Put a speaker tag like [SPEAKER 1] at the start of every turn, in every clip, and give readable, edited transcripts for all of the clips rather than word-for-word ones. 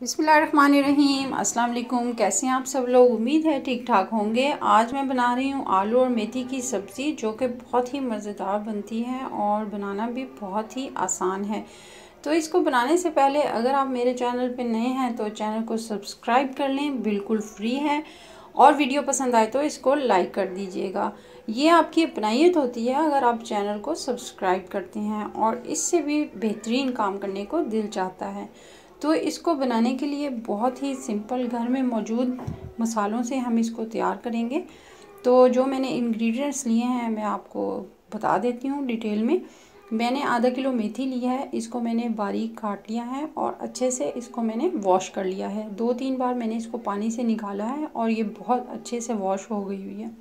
[SPEAKER 1] बिस्मिल्लाहिर्रहमानिर्रहीम। अस्सलाम वालेकुम। कैसे हैं आप सब लोग? उम्मीद है ठीक ठाक होंगे। आज मैं बना रही हूँ आलू और मेथी की सब्ज़ी, जो कि बहुत ही मज़ेदार बनती है और बनाना भी बहुत ही आसान है। तो इसको बनाने से पहले अगर आप मेरे चैनल पे नए हैं तो चैनल को सब्सक्राइब कर लें, बिल्कुल फ्री है। और वीडियो पसंद आए तो इसको लाइक कर दीजिएगा। ये आपकी अपनाइत होती है अगर आप चैनल को सब्सक्राइब करते हैं, और इससे भी बेहतरीन काम करने को दिल चाहता है। तो इसको बनाने के लिए बहुत ही सिंपल घर में मौजूद मसालों से हम इसको तैयार करेंगे। तो जो मैंने इंग्रेडिएंट्स लिए हैं मैं आपको बता देती हूँ डिटेल में। मैंने आधा किलो मेथी लिया है, इसको मैंने बारीक काट लिया है और अच्छे से इसको मैंने वॉश कर लिया है। 2-3 बार मैंने इसको पानी से निकाला है और ये बहुत अच्छे से वॉश हो गई हुई है।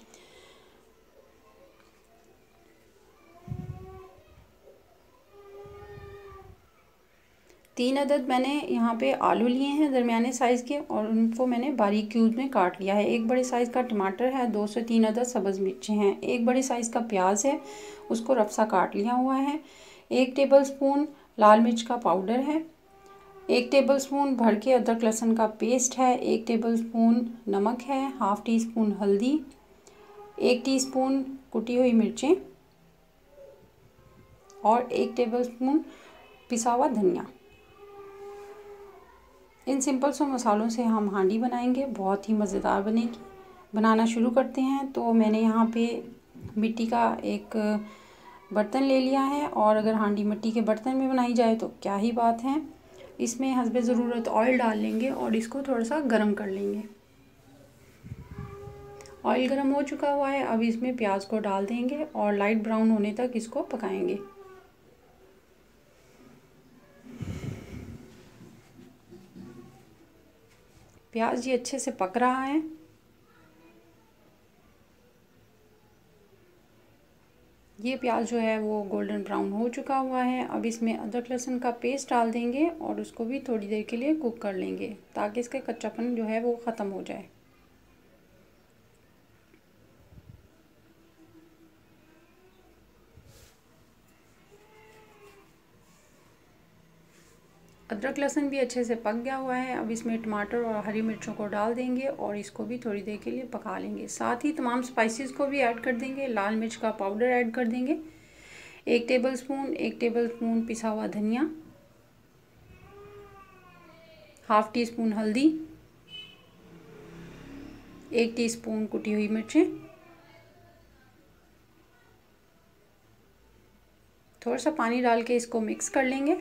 [SPEAKER 1] 3 अदद मैंने यहाँ पे आलू लिए हैं दरमियाने साइज़ के, और उनको मैंने बारीक क्यूब में काट लिया है। एक बड़े साइज़ का टमाटर है, 2 से 3 अदद सब्ज़ मिर्चें हैं, एक बड़े साइज़ का प्याज है, उसको रफसा काट लिया हुआ है। 1 टेबलस्पून लाल मिर्च का पाउडर है, 1 टेबलस्पून भर के अदरक लहसुन का पेस्ट है, 1 टेबलस्पून नमक है, हाफ़ टी स्पून हल्दी, 1 टीस्पून कुटी हुई मिर्चें और 1 टेबलस्पून पिसा हुआ धनिया। इन सिंपल से मसालों से हम हांडी बनाएंगे, बहुत ही मज़ेदार बनेगी। बनाना शुरू करते हैं। तो मैंने यहाँ पे मिट्टी का एक बर्तन ले लिया है, और अगर हांडी मिट्टी के बर्तन में बनाई जाए तो क्या ही बात है। इसमें हस्बे ज़रूरत ऑयल डाल लेंगे और इसको थोड़ा सा गर्म कर लेंगे। ऑयल गर्म हो चुका हुआ है, अब इसमें प्याज को डाल देंगे और लाइट ब्राउन होने तक इसको पकाएंगे। प्याज ये अच्छे से पक रहा है। ये प्याज जो है वो गोल्डन ब्राउन हो चुका हुआ है। अब इसमें अदरक लहसुन का पेस्ट डाल देंगे और उसको भी थोड़ी देर के लिए कुक कर लेंगे, ताकि इसका कच्चापन जो है वो ख़त्म हो जाए। अदरक लहसुन भी अच्छे से पक गया हुआ है। अब इसमें टमाटर और हरी मिर्चों को डाल देंगे और इसको भी थोड़ी देर के लिए पका लेंगे। साथ ही तमाम स्पाइसेस को भी ऐड कर देंगे। लाल मिर्च का पाउडर ऐड कर देंगे 1 टेबलस्पून पिसा हुआ धनिया, हाफ़ टी स्पून हल्दी, 1 टीस्पून कुटी हुई मिर्चें, थोड़ा सा पानी डाल के इसको मिक्स कर लेंगे।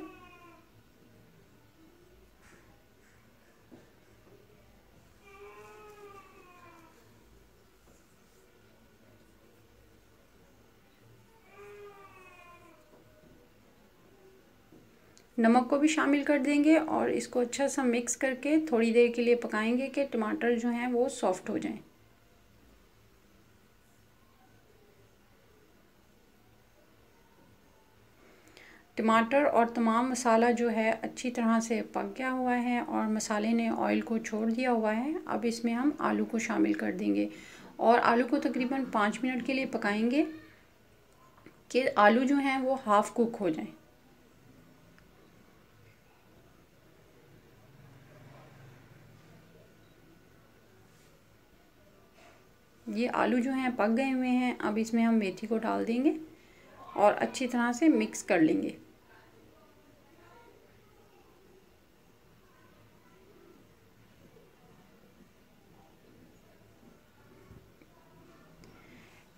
[SPEAKER 1] नमक को भी शामिल कर देंगे और इसको अच्छा सा मिक्स करके थोड़ी देर के लिए पकाएंगे कि टमाटर जो हैं वो सॉफ्ट हो जाएं। टमाटर और तमाम मसाला जो है अच्छी तरह से पक गया हुआ है और मसाले ने ऑयल को छोड़ दिया हुआ है। अब इसमें हम आलू को शामिल कर देंगे और आलू को तकरीबन 5 मिनट के लिए पकाएंगे कि आलू जो हैं वो हाफ़ कुक हो जाएं। ये आलू जो हैं पक गए हुए हैं। अब इसमें हम मेथी को डाल देंगे और अच्छी तरह से मिक्स कर लेंगे।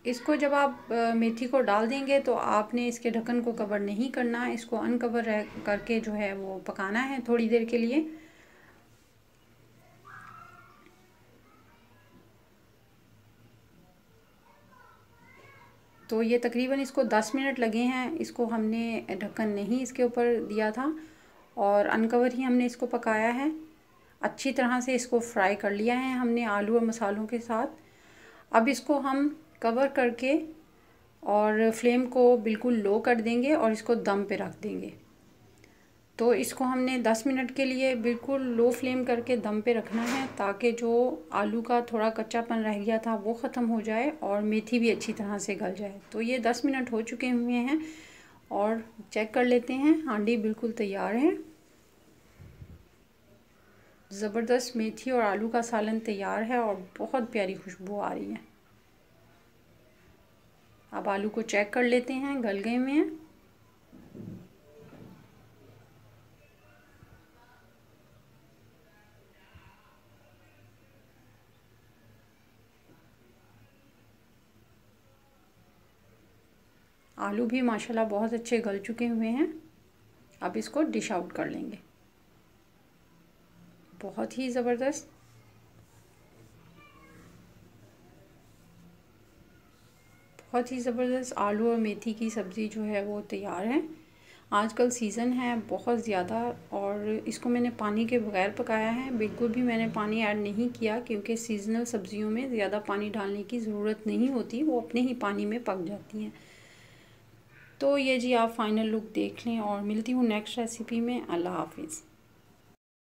[SPEAKER 1] इसको जब आप मेथी को डाल देंगे तो आपने इसके ढक्कन को कवर नहीं करना, इसको अनकवर करके जो है वो पकाना है थोड़ी देर के लिए। तो ये तकरीबन इसको 10 मिनट लगे हैं। इसको हमने ढक्कन नहीं इसके ऊपर दिया था और अनकवर ही हमने इसको पकाया है। अच्छी तरह से इसको फ्राई कर लिया है हमने आलू और मसालों के साथ। अब इसको हम कवर करके और फ्लेम को बिल्कुल लो कर देंगे और इसको दम पे रख देंगे। तो इसको हमने 10 मिनट के लिए बिल्कुल लो फ्लेम करके दम पे रखना है, ताकि जो आलू का थोड़ा कच्चापन रह गया था वो ख़त्म हो जाए और मेथी भी अच्छी तरह से गल जाए। तो ये 10 मिनट हो चुके हुए हैं और चेक कर लेते हैं। हांडी बिल्कुल तैयार है। ज़बरदस्त मेथी और आलू का सालन तैयार है और बहुत प्यारी खुशबू आ रही है। अब आलू को चेक कर लेते हैं, गल गए हुए हैं। आलू भी माशाल्लाह बहुत अच्छे गल चुके हुए हैं। अब इसको डिश आउट कर लेंगे। बहुत ही ज़बरदस्त, बहुत ही ज़बरदस्त आलू और मेथी की सब्ज़ी जो है वो तैयार है। आजकल सीज़न है बहुत ज़्यादा और इसको मैंने पानी के बगैर पकाया है। बिल्कुल भी मैंने पानी ऐड नहीं किया क्योंकि सीज़नल सब्ज़ियों में ज़्यादा पानी डालने की ज़रूरत नहीं होती, वो अपने ही पानी में पक जाती हैं। तो ये जी आप फाइनल लुक देख लें और मिलती हूँ नेक्स्ट रेसिपी में। अल्लाह हाफिज़।